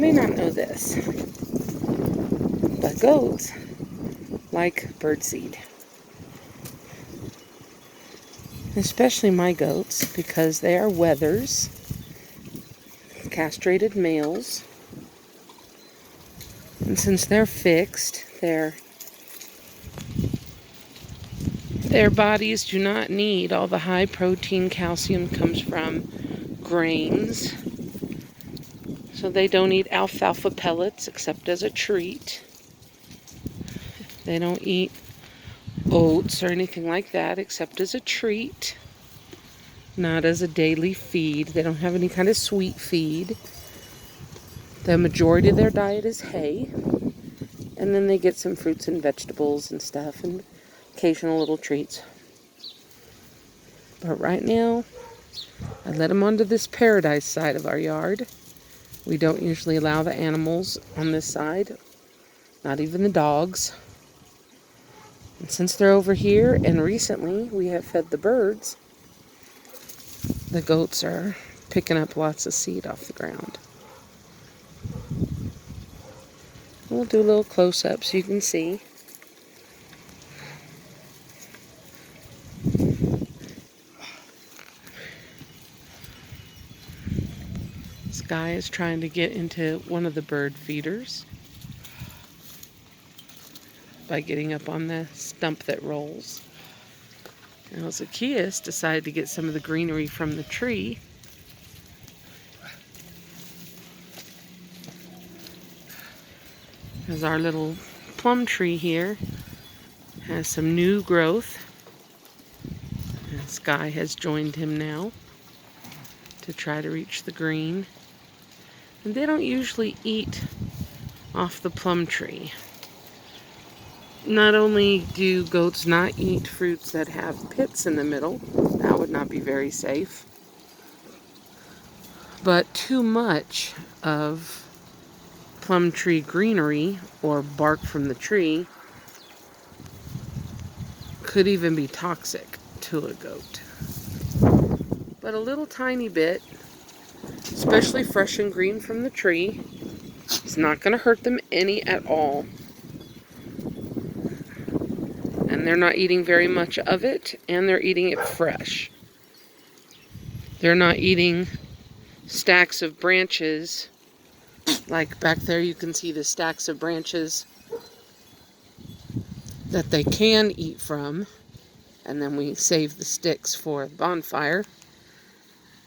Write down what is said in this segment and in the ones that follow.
may not know this, but goats like birdseed. Especially my goats, because they are wethers, castrated males. And since they're fixed, their bodies do not need all the high protein calcium comes from grains. So they don't eat alfalfa pellets except as a treat. They don't eat oats or anything like that except as a treat. Not as a daily feed. They don't have any kind of sweet feed. The majority of their diet is hay. And then they get some fruits and vegetables and stuff and occasional little treats. But right now, I let them onto this paradise side of our yard. We don't usually allow the animals on this side, not even the dogs. And since they're over here, and recently we have fed the birds, the goats are picking up lots of seed off the ground. We'll do a little close-up so you can see. This guy is trying to get into one of the bird feeders by getting up on the stump that rolls. Now Zacchaeus decided to get some of the greenery from the tree. Because our little plum tree here has some new growth. And Sky has joined him now to try to reach the green. And they don't usually eat off the plum tree. Not only do goats not eat fruits that have pits in the middle, that would not be very safe, but too much of plum tree greenery or bark from the tree could even be toxic to a goat. But a little tiny bit, especially fresh and green from the tree, is not going to hurt them any at all. And they're not eating very much of it, and they're eating it fresh. They're not eating stacks of branches. Like back there you can see the stacks of branches that they can eat from, and then we save the sticks for the bonfire.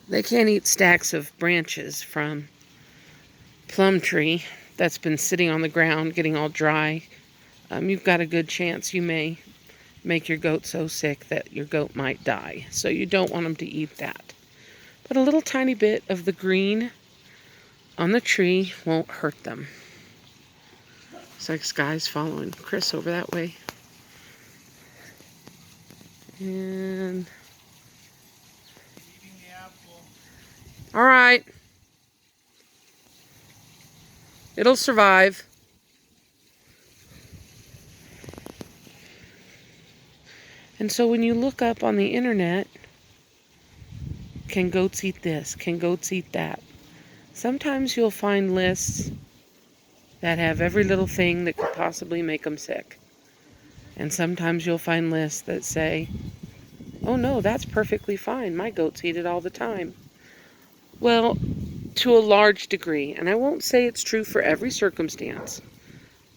They can't eat stacks of branches from plum tree that's been sitting on the ground getting all dry. You've got a good chance you may make your goat so sick that your goat might die. So you don't want them to eat that. But a little tiny bit of the green on the tree won't hurt them. It's like Sky's following Chris over that way. And all right. It'll survive. And so when you look up on the internet, can goats eat this? Can goats eat that? Sometimes you'll find lists that have every little thing that could possibly make them sick. And sometimes you'll find lists that say, oh no, that's perfectly fine. My goats eat it all the time. Well, to a large degree, and I won't say it's true for every circumstance,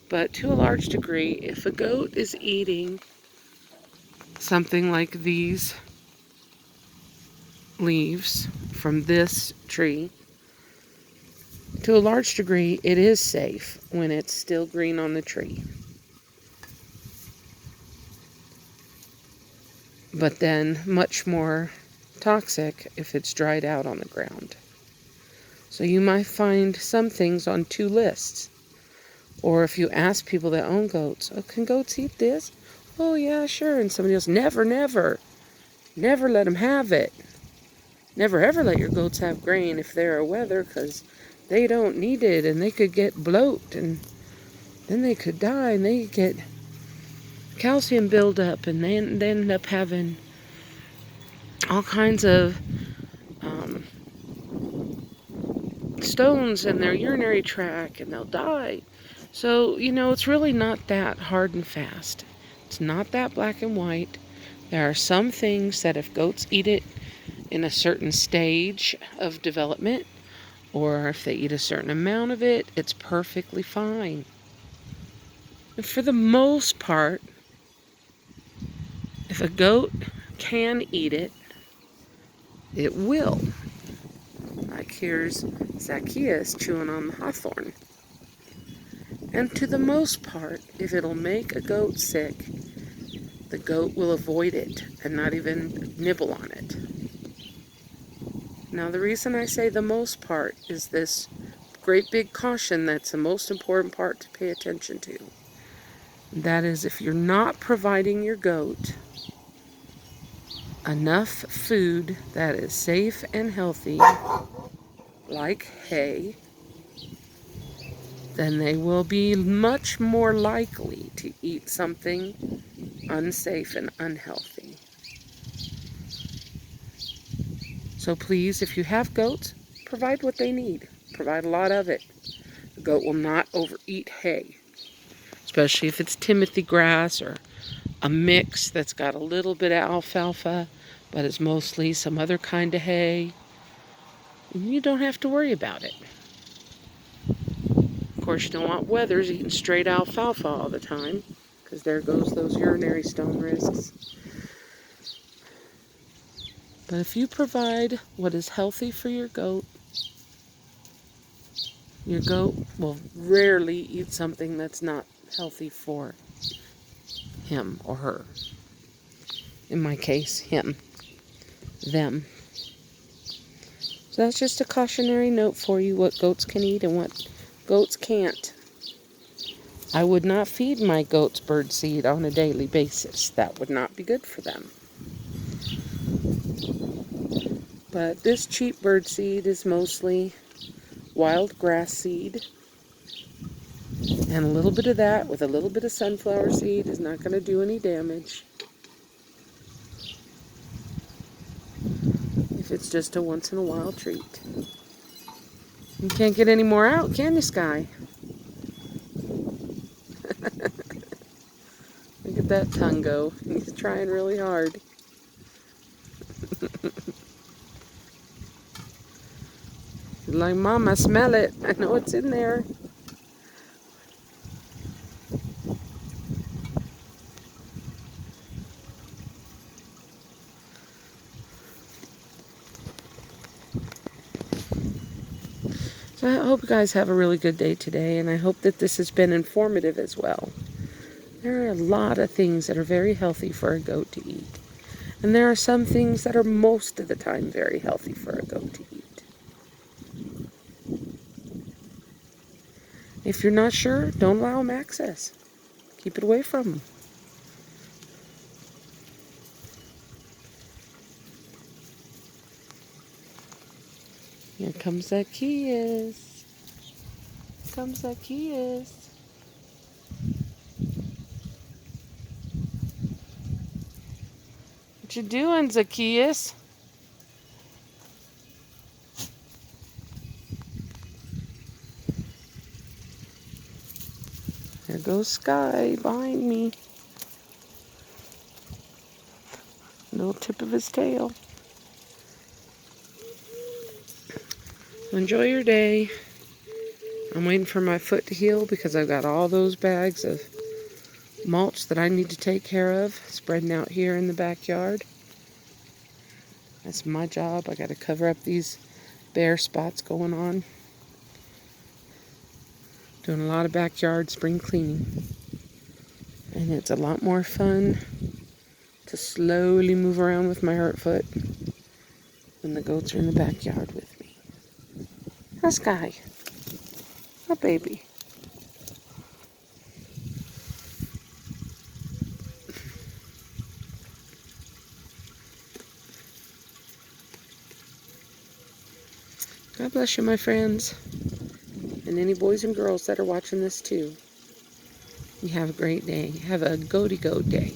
but to a large degree, if a goat is eating something like these leaves from this tree, to a large degree, it is safe when it's still green on the tree. But then much more toxic if it's dried out on the ground. So you might find some things on two lists. Or if you ask people that own goats, oh, can goats eat this? Oh, yeah, sure. And somebody else, never, never. Never let them have it. Never, ever let your goats have grain if they're a wether, because they don't need it, and they could get bloat, and then they could die, and they get calcium buildup, and they end up having all kinds of stones in their urinary tract and they'll die. So, it's really not that hard and fast. It's not that black and white. There are some things that if goats eat it in a certain stage of development, or if they eat a certain amount of it, it's perfectly fine. And for the most part, if a goat can eat it, it will. Like here's Zacchaeus chewing on the hawthorn. And to the most part, if it'll make a goat sick, the goat will avoid it and not even nibble on it. Now the reason I say the most part is this great big caution that's the most important part to pay attention to. That is, if you're not providing your goat enough food that is safe and healthy, like hay, then they will be much more likely to eat something unsafe and unhealthy. So please, if you have goats, provide what they need. Provide a lot of it. The goat will not overeat hay, especially if it's Timothy grass or a mix that's got a little bit of alfalfa, but it's mostly some other kind of hay. And you don't have to worry about it. Of course, you don't want wethers eating straight alfalfa all the time, because there goes those urinary stone risks. But if you provide what is healthy for your goat will rarely eat something that's not healthy for him or her. In my case, him, them. So that's just a cautionary note for you, what goats can eat and what goats can't. I would not feed my goats birdseed on a daily basis. That would not be good for them. But this cheap birdseed is mostly wild grass seed. And a little bit of that with a little bit of sunflower seed is not going to do any damage. If it's just a once in a while treat. You can't get any more out, can you, Sky? Look at that tongue go. He's trying really hard. He's like, Mom, I smell it. I know it's in there. So I hope you guys have a really good day today, and I hope that this has been informative as well. There are a lot of things that are very healthy for a goat to eat. And there are some things that are most of the time very healthy for a goat to eat. If you're not sure, don't allow them access. Keep it away from them. Here comes Zacchaeus. Here comes Zacchaeus. What you doing, Zacchaeus? There goes Sky behind me. Little tip of his tail. Enjoy your day. I'm waiting for my foot to heal because I've got all those bags of mulch that I need to take care of spreading out here in the backyard. That's my job. I got to cover up these bare spots going on. Doing a lot of backyard spring cleaning. And it's a lot more fun to slowly move around with my hurt foot when the goats are in the backyard with me. Hi, Sky. Hi, baby. God bless you, my friends. And any boys and girls that are watching this too. You have a great day. Have a goaty goat day.